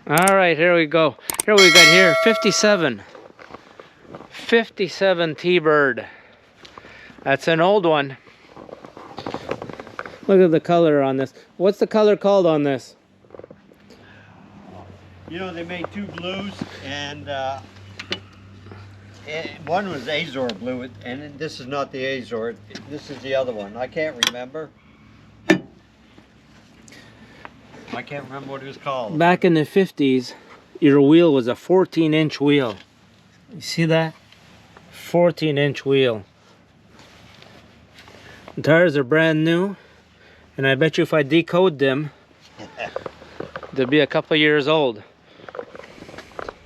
All right, here we go. Here we got here 57 T-Bird. That's an old one. Look at the color on this. What's the color called on this? You know, they made two blues, and one was Azor blue, and this is not the Azor. This is the other one. I can't remember. I can't remember what it was called. Back in the 50s, your wheel was a 14-inch wheel. You see that? 14-inch wheel. The tires are brand new, and I bet you if I decode them, they'll be a couple years old.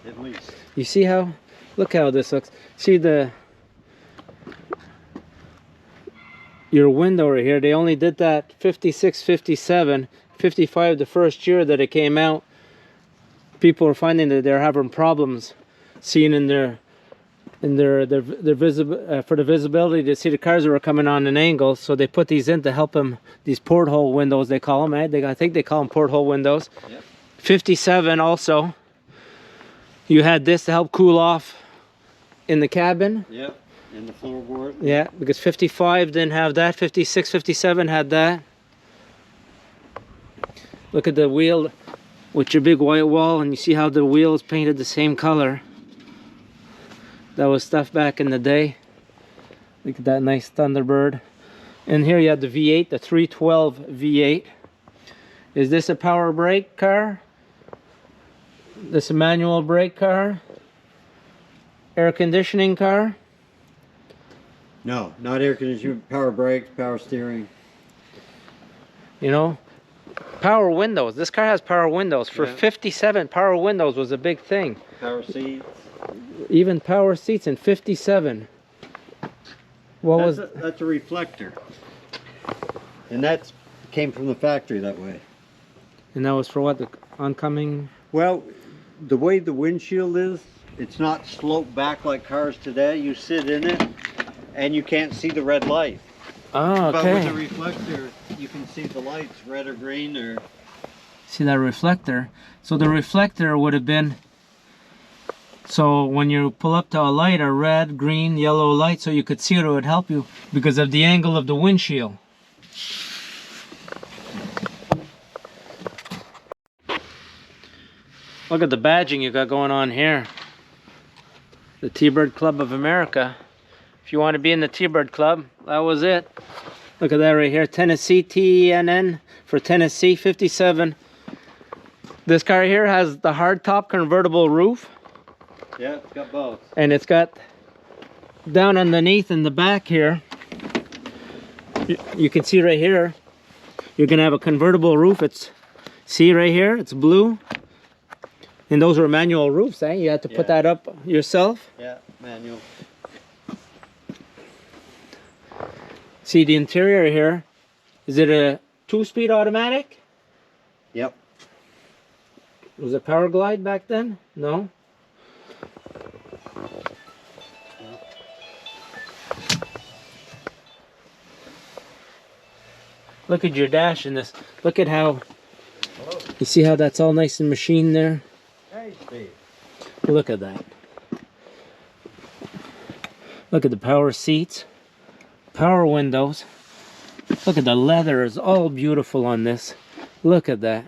At least. You see how? Look how this looks. See your window right here, they only did that 56, 57, 55 the first year that it came out. People are finding that they're having problems seeing in their visible for the visibility to see the cars that were coming on an angle, so they put these in to help them. These porthole windows, they call them. I think they call them porthole windows. Yep. 57 also. You had this to help cool off in the cabin. Yep, in the floorboard. Yeah, because 55 didn't have that. 56, 57 had that. Look at the wheel with your big white wall, and you see how the wheel is painted the same color. That was stuff back in the day. Look at that nice Thunderbird. And here you have the V8, the 312 V8. Is this a power brake car? This a manual brake car? Air conditioning car? No, not air conditioning. Power brakes, power steering. You know, power windows. This car has power windows. For 57, power windows was a big thing. Power seats. Even power seats in 57. That's a reflector. And that came from the factory that way. And that was for what? The oncoming? Well, the way the windshield is, it's not sloped back like cars today. You sit in it and you can't see the red light. Oh, okay. But with the reflector, you can see the lights, red or green or... See that reflector? So the reflector would have been... So when you pull up to a light, a red, green, yellow light, so you could see it, it would help you because of the angle of the windshield. Look at the badging you got going on here. The T-Bird Club of America. If you want to be in the T-Bird Club, that was it. Look at that right here. Tennessee TNN for Tennessee 57. This car here has the hardtop convertible roof. Yeah, it's got both. And it's got down underneath in the back here. You can see right here. You're gonna have a convertible roof. See right here, it's blue. And those were manual roofs, eh? You had to put that up yourself. Yeah, manual. See the interior here. Is it a 2-speed automatic? Yep. Was it Power Glide back then? No. Look at your dash in this. Look at how, you see how that's all nice and machined there? Hey, Steve. Look at that. Look at the power seats, power windows. Look at the leather, is all beautiful on this. Look at that.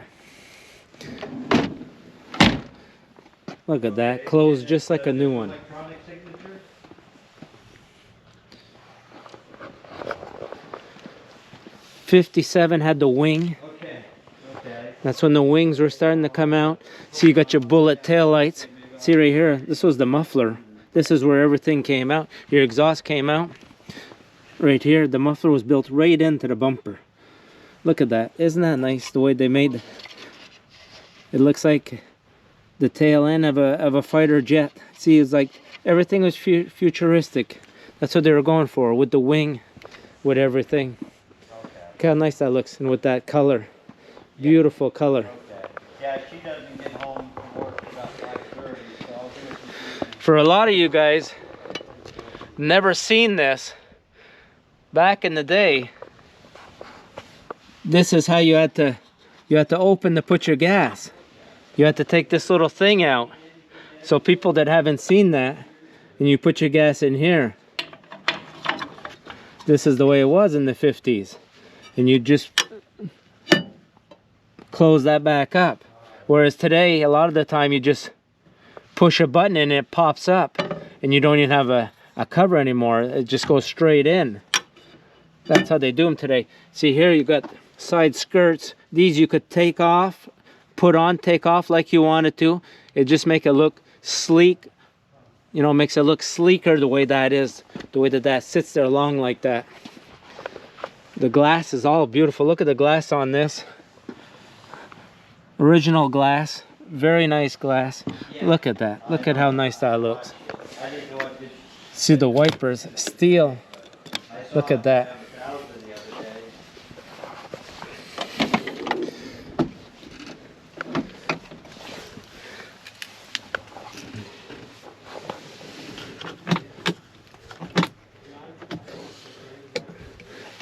Look at that, closed just like a new one. Electronic signature? 57 had the wing. Okay. That's when the wings were starting to come out. See, you got your bullet tail lights. See right here, this was the muffler. This is where everything came out. Your exhaust came out. Right here, the muffler was built right into the bumper. Look at that. Isn't that nice, the way they made it? It looks like the tail end of a fighter jet. See, it's like everything was futuristic. That's what they were going for, with the wing, with everything. Look how nice that looks, and with that color. Beautiful color. Okay. Yeah, she doesn't get home from work about 5:30, so I'll do it. For a lot of you guys, never seen this. Back in the day, this is how you had to open to put your gas. You had to take this little thing out. So people that haven't seen that, and you put your gas in here, this is the way it was in the 50s. And you just close that back up. Whereas today, a lot of the time, you just push a button and it pops up. And you don't even have a cover anymore. It just goes straight in. That's how they do them today. See here, you got side skirts. These you could take off, put on, take off like you wanted to. It just make it look sleek. You know, makes it look sleeker the way that is. The way that that sits there long like that. The glass is all beautiful. Look at the glass on this. Original glass. Very nice glass. Look at that. Look at how nice that looks. See the wipers. Steel. Look at that.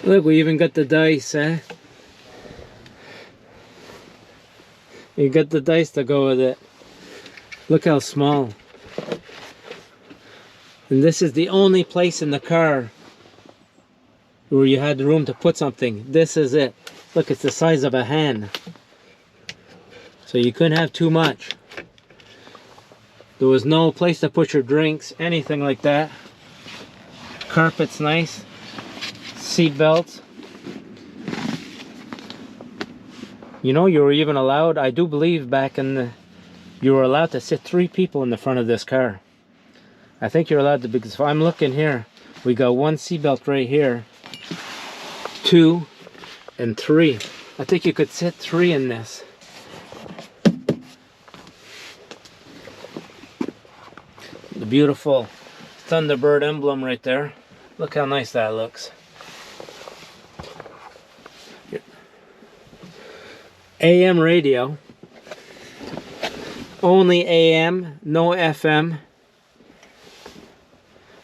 Look, we even got the dice, eh? You got the dice to go with it. Look how small. And this is the only place in the car where you had room to put something. This is it. Look, it's the size of a hand. So you couldn't have too much. There was no place to put your drinks, anything like that. Carpet's nice. Seat belts. You know, you were even allowed, I do believe back in the, you were allowed to sit 3 people in the front of this car. I think you're allowed to, because if I'm looking here, we got 1 seat belt right here, 2 and 3. I think you could sit 3 in this. The beautiful Thunderbird emblem right there. Look how nice that looks. AM radio. Only AM, no FM.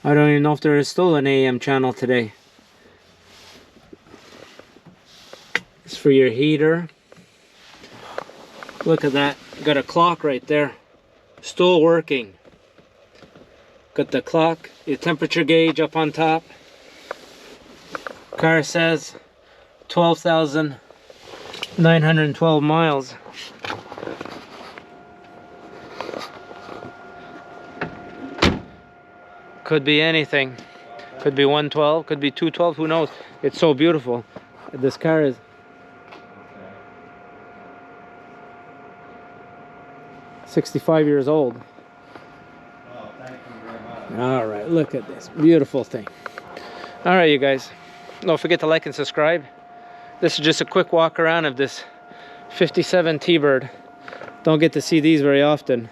I don't even know if there is still an AM channel today. It's for your heater. Look at that. Got a clock right there. Still working. Got the clock, your temperature gauge up on top. Car says 12,912 miles. Could be anything. Could be 112, could be 212, who knows? It's so beautiful. This car is 65 years old. Oh, thank you very much. All right, look at this beautiful thing. All right, you guys, don't forget to like and subscribe. This is just a quick walk around of this 57 T-Bird. Don't get to see these very often.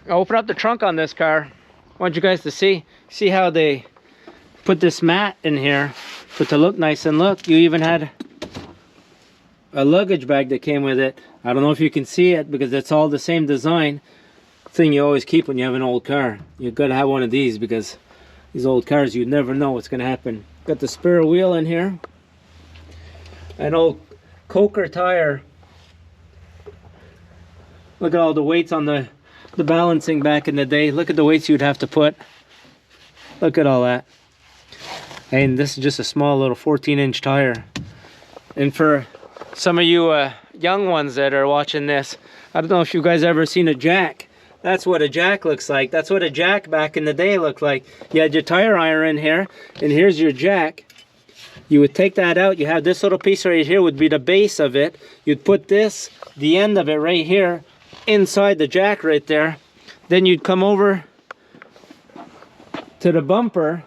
I'll open up the trunk on this car. I want you guys to see how they put this mat in here for it to look nice. And look, you even had a luggage bag that came with it. I don't know if you can see it because it's all the same design. Thing you always keep when you have an old car. You've got to have one of these because these old cars, you never know what's going to happen. Got the spare wheel in here. An old Coker tire. Look at all the weights on the balancing back in the day. Look at the weights you'd have to put. Look at all that. And this is just a small little 14-inch tire. And for some of you young ones that are watching this, I don't know if you guys ever seen a jack. That's what a jack looks like. That's what a jack back in the day looked like. You had your tire iron in here, and here's your jack. You would take that out. You have this little piece right here would be the base of it. You'd put this, the end of it right here, inside the jack right there. Then you'd come over to the bumper.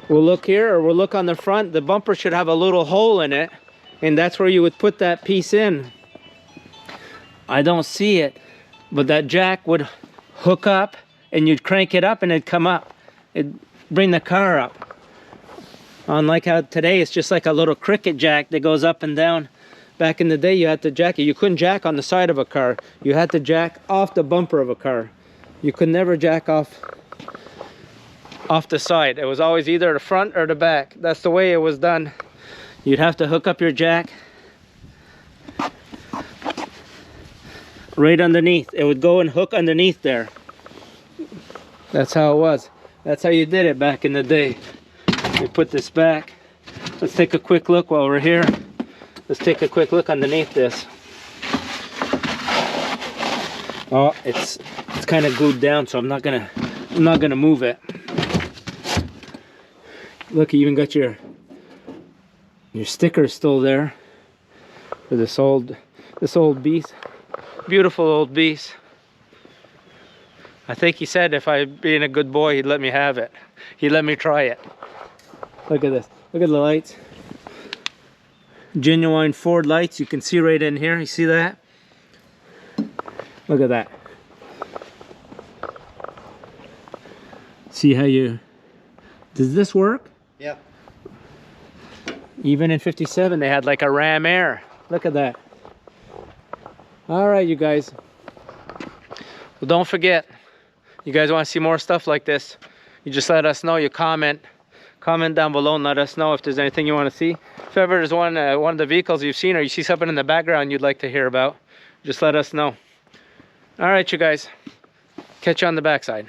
We'll look here, or we'll look on the front. The bumper should have a little hole in it, and that's where you would put that piece in. I don't see it, but that jack would hook up, and you'd crank it up, and it'd come up. It'd bring the car up. Unlike how today it's just like a little cricket jack that goes up and down. Back in the day, you had to jack it. You couldn't jack on the side of a car. You had to jack off the bumper of a car. You could never jack off the side. It was always either the front or the back. That's the way it was done. You'd have to hook up your jack right underneath. It would go and hook underneath there. That's how it was. That's how you did it back in the day. You put this back. Let's take a quick look while we're here. Let's take a quick look underneath this. Oh, it's kind of glued down, so I'm not gonna move it. Look, you even got your sticker still there for this old beast. Beautiful old beast. I think he said if I being a good boy, he'd let me have it. He'd let me try it. Look at this. Look at the lights. Genuine Ford lights. You can see right in here. You see that? Look at that. See how you... Does this work? Yeah. Even in 57, they had like a Ram Air. Look at that. All right, you guys. Well, don't forget, you guys want to see more stuff like this, you just let us know. You comment down below and let us know if there's anything you want to see. If ever there's one of the vehicles you've seen, or you see something in the background you'd like to hear about, just let us know. All right, you guys. Catch you on the backside.